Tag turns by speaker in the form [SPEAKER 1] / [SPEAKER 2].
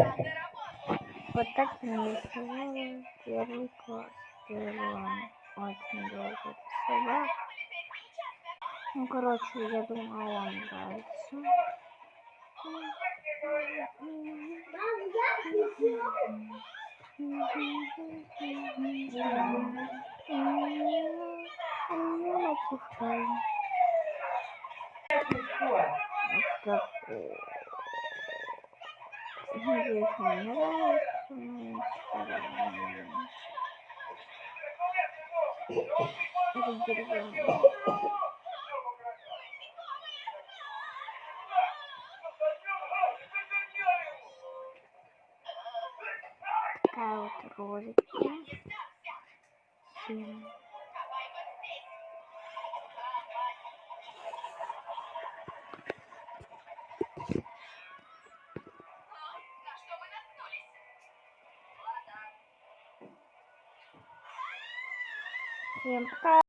[SPEAKER 1] Вот так я нарисовала первый класс. Делала очень долго рисовать. Ну, короче, я думаю, вам нравится. Надеюсь, вам нравится. Это деревянный. Такая вот ролика. Всем пока.